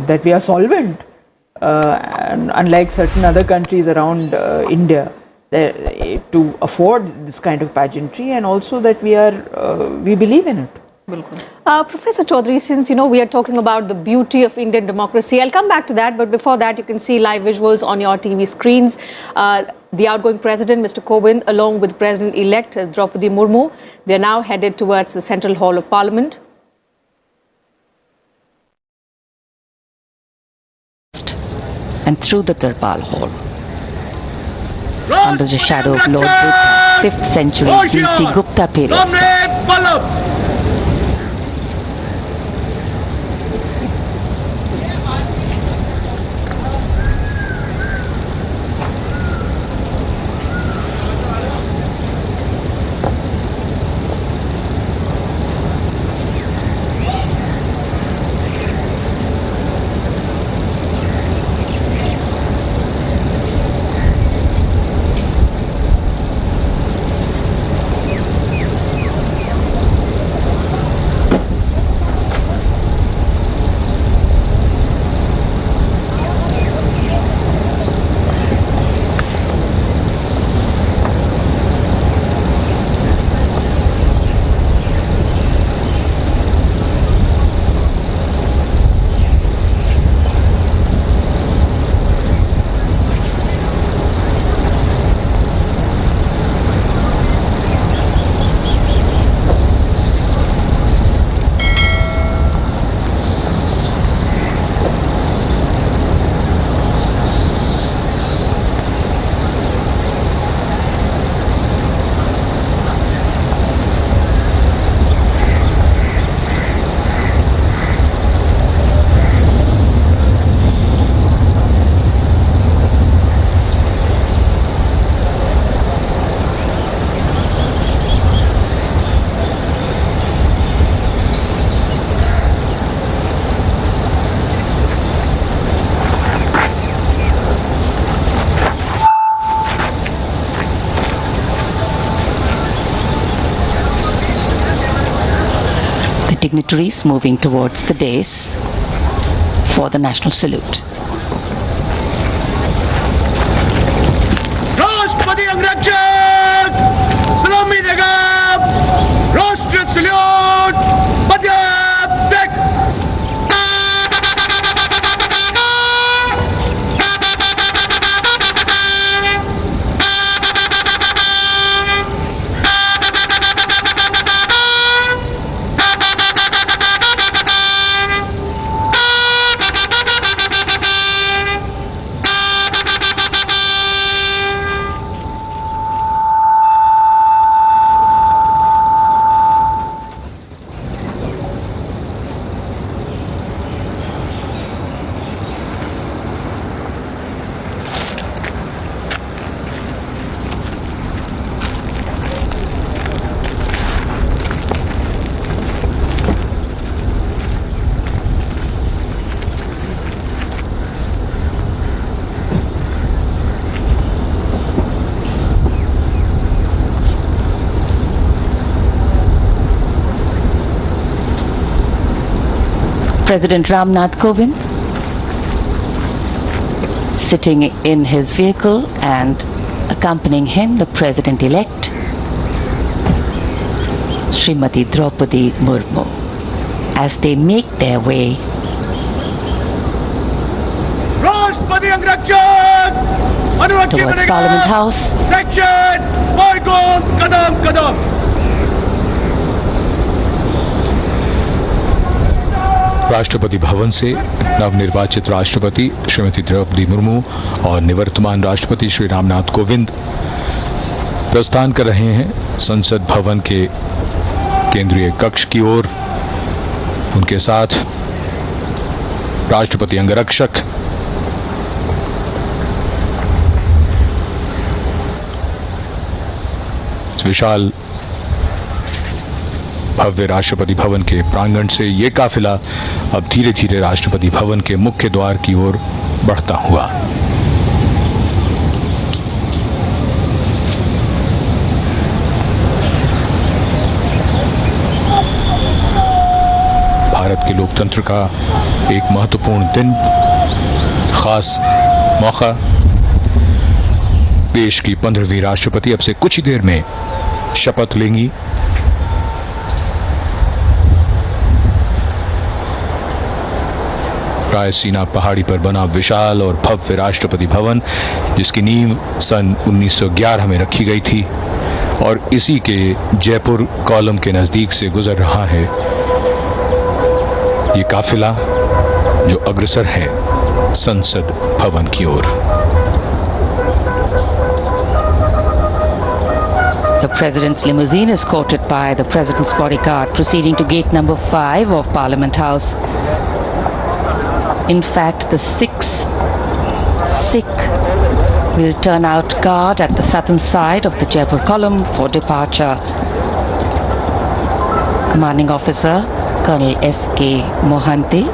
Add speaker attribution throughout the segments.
Speaker 1: that we are solvent, and unlike certain other countries around India, to afford this kind of pageantry, and also that we believe in it.
Speaker 2: Professor Chaudhary, since we are talking about the beauty of Indian democracy, I'll come back to that, but before that you can see live visuals on your TV screens. The outgoing President, Mr. Kovind, along with President-elect Rashtrapati Murmu, they are now headed towards the Central Hall of Parliament.
Speaker 3: And through the Darbar Hall, under the shadow of Lord Buddha, 5th century BC Gupta period style. Dignitaries moving towards the dais for the national salute.
Speaker 4: Rashtrapati Angrakshak, Salami Nagab, Rashtra Salute, Bharat Tek.
Speaker 3: President Nath Kovind sitting in his vehicle, and accompanying him the President-elect Srimati Draupadi Murmu as they make their way towards Parliament House.
Speaker 5: Rashtrapati Bhavan से नवनिर्वाचित राष्ट्रपति श्रीमती द्रौपदी मुर्मू और निवर्तमान राष्ट्रपति श्री रामनाथ कोविंद प्रस्थान कर रहे हैं संसद भवन के केंद्रीय कक्ष की ओर। उनके साथ राष्ट्रपति अंगरक्षक विशाल भव्य राष्ट्रपति भवन के प्रांगण से ये काफिला अब धीरे धीरे राष्ट्रपति भवन के मुख्य द्वार की ओर बढ़ता हुआ भारत के लोकतंत्र का एक महत्वपूर्ण दिन, खास मौका। देश की 15वीं राष्ट्रपति अब से कुछ ही देर में शपथ लेंगी। रायसीना पहाड़ी पर बना विशाल और भव्य राष्ट्रपति भवन, जिसकी नींव सन 1911 में रखी गई थी और इसी के जयपुर कॉलम के नजदीक से गुजर रहा है ये काफिला, जो अग्रसर है संसद भवन की ओर।
Speaker 3: The President's limousine is escorted by the President's bodyguard, proceeding to gate number 5 of Parliament House. In fact, the 6 Sikh will turn out guard at the southern side of the Jaipur column for departure. Commanding Officer Colonel S.K. Mohanty.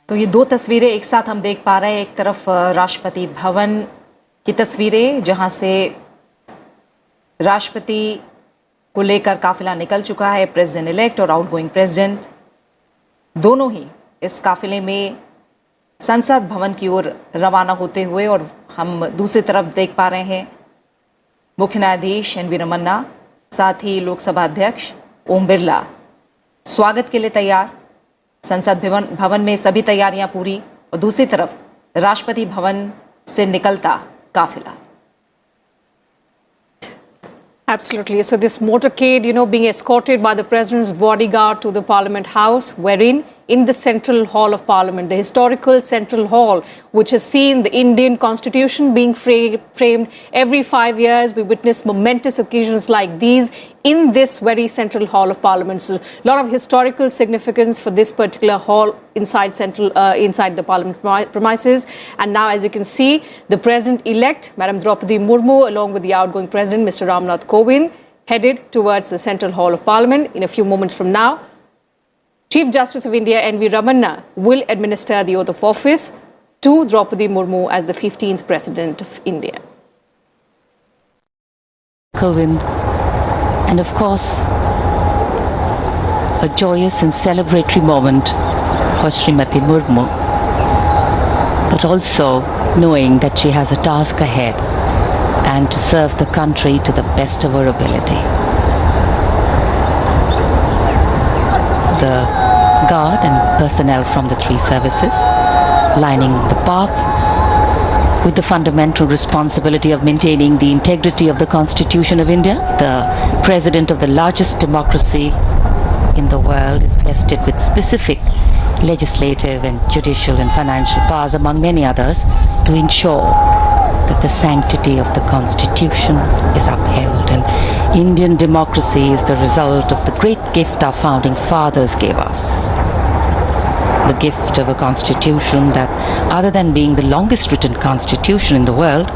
Speaker 2: तो ये दो तस्वीरें एक साथ हम देख पा रहे हैं। एक तरफ राष्ट्रपति भवन की तस्वीरें, जहां से राष्ट्रपति को लेकर काफिला निकल चुका है। प्रेसिडेंट इलेक्ट और आउटगोइंग प्रेसिडेंट दोनों ही इस काफिले में संसद भवन की ओर रवाना होते हुए, और हम दूसरी तरफ देख पा रहे हैं मुख्य न्यायाधीश N.V. रमन्ना, साथ ही लोकसभा अध्यक्ष ओम बिरला स्वागत के लिए तैयार। संसद भवन में सभी तैयारियां पूरी, और दूसरी तरफ राष्ट्रपति भवन से निकलता काफिला। Absolutely. So this motorcade, being escorted by the President's bodyguard to the Parliament House, wherein in the Central Hall of Parliament, the historical Central Hall, which has seen the Indian Constitution being framed every 5 years. We witness momentous occasions like these in this very Central Hall of Parliament. So a lot of historical significance for this particular hall inside the Parliament premises. And now, as you can see, the President-elect, Madam Rashtrapati Murmu, along with the outgoing President, Mr. Nath Kovind, headed towards the Central Hall of Parliament. In a few moments from now, Chief Justice of India N.V. Ramanna will administer the oath of office to Rashtrapati Murmu as the 15th President of India.
Speaker 3: Kovind, and of course, a joyous and celebratory moment for Srimati Murmu, but also knowing that she has a task ahead and to serve the country to the best of her ability. The guard and personnel from the 3 services lining the path with the fundamental responsibility of maintaining the integrity of the Constitution of India. The President of the largest democracy in the world is vested with specific legislative and judicial and financial powers, among many others, to ensure that the sanctity of the Constitution is upheld. And Indian democracy is the result of the great gift our founding fathers gave us. The gift of a constitution that, other than being the longest written constitution in the world,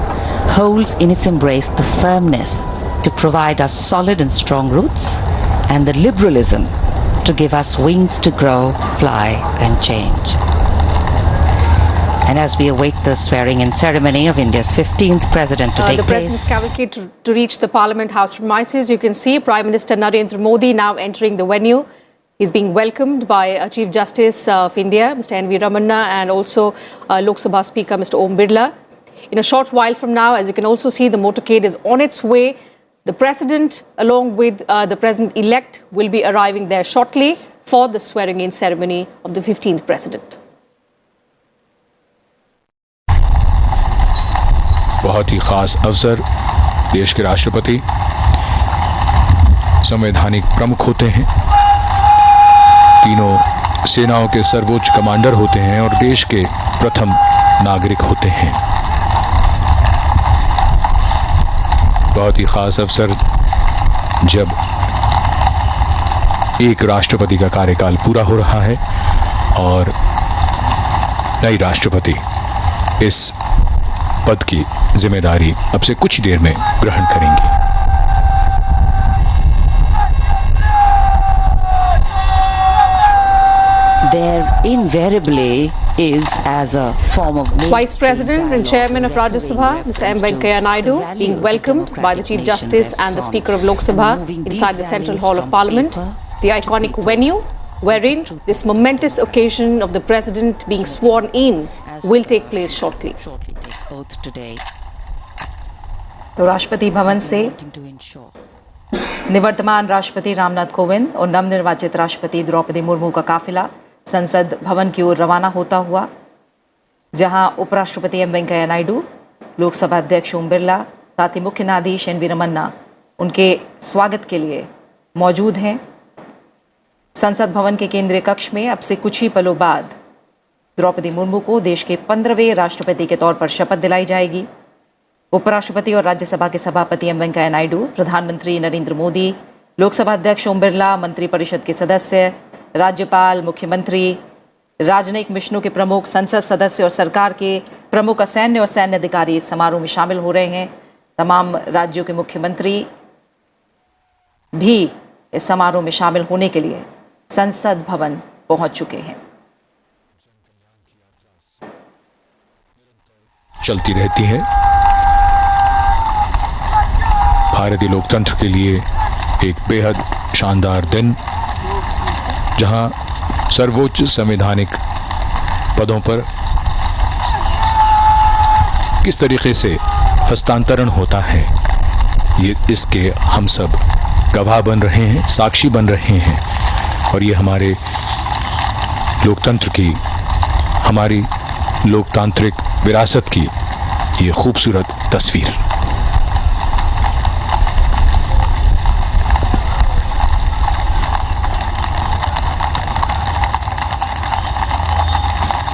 Speaker 3: holds in its embrace the firmness to provide us solid and strong roots, and the liberalism to give us wings to grow, fly, and change. And as we await the swearing-in ceremony of India's 15th President to take
Speaker 2: the
Speaker 3: place...
Speaker 2: President's cavalcade to reach the Parliament House premises, you can see Prime Minister Narendra Modi now entering the venue. He's being welcomed by Chief Justice of India, Mr. N.V. Ramanna, and also Lok Sabha Speaker, Mr. Om Birla. In a short while from now, as you can also see, the motorcade is on its way. The President, along with the President-elect, will be arriving there shortly for the swearing-in ceremony of the 15th President.
Speaker 5: बहुत ही खास अवसर। देश के राष्ट्रपति संवैधानिक प्रमुख होते हैं, तीनों सेनाओं के सर्वोच्च कमांडर होते हैं और देश के प्रथम नागरिक होते हैं। बहुत ही खास अवसर जब एक राष्ट्रपति का कार्यकाल पूरा हो रहा है और नई राष्ट्रपति इस पद की जिम्मेदारी अब से कुछ ही देर में ग्रहण करेंगी।
Speaker 3: there invariably is as a form of
Speaker 2: Vice President and Chairman of Rajya Sabha, Mr. M. Venkaiah Naidu, being welcomed by the Chief Justice and the Speaker of Lok Sabha inside the Central Hall of Parliament, the iconic venue wherein this momentous occasion of the President being sworn in will take place shortly.
Speaker 6: तो राष्ट्रपति भवन से निवर्तमान राष्ट्रपति रामनाथ कोविंद और नवनिर्वाचित राष्ट्रपति द्रौपदी मुर्मू का काफिला संसद भवन की ओर रवाना होता हुआ, जहां उपराष्ट्रपति एम वेंकैया नायडू, लोकसभा अध्यक्ष ओम बिरला, साथ ही मुख्य न्यायाधीश एन वी रमन्ना उनके स्वागत के लिए मौजूद हैं। संसद भवन के केंद्रीय कक्ष में अब से कुछ ही पलों बाद द्रौपदी मुर्मू को देश के 15वें राष्ट्रपति के तौर पर शपथ दिलाई जाएगी। उपराष्ट्रपति और राज्यसभा के सभापति एम वेंकैया नायडू, प्रधानमंत्री नरेंद्र मोदी, लोकसभा अध्यक्ष ओम बिरला, मंत्रिपरिषद के सदस्य, राज्यपाल, मुख्यमंत्री, राजनयिक मिशनों के प्रमुख, संसद सदस्य और सरकार के प्रमुख सैन्य और सैन्य अधिकारी इस समारोह में शामिल हो रहे हैं। तमाम राज्यों के मुख्यमंत्री भी इस समारोह में शामिल होने के लिए संसद भवन पहुंच चुके हैं।
Speaker 5: चलती रहती है। भारतीय लोकतंत्र के लिए एक बेहद शानदार दिन, जहां सर्वोच्च संवैधानिक पदों पर किस तरीके से हस्तांतरण होता है, ये इसके हम सब गवाह बन रहे हैं, साक्षी बन रहे हैं। और ये हमारे लोकतंत्र की, हमारी लोकतांत्रिक विरासत की ये खूबसूरत तस्वीर।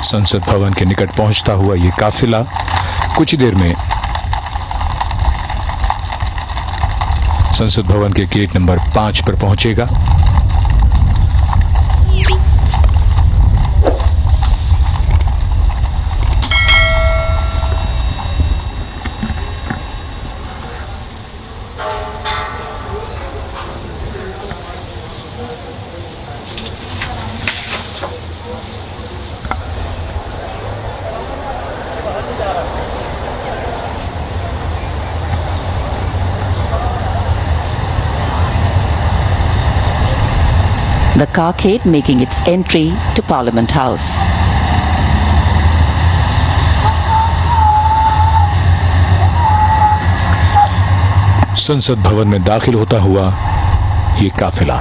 Speaker 5: संसद भवन के निकट पहुंचता हुआ ये काफिला कुछ ही देर में संसद भवन के गेट नंबर 5 पर पहुंचेगा।
Speaker 3: The carcade making its entry to Parliament House.
Speaker 5: संसद भवन में दाखिल होता हुआ ये काफिला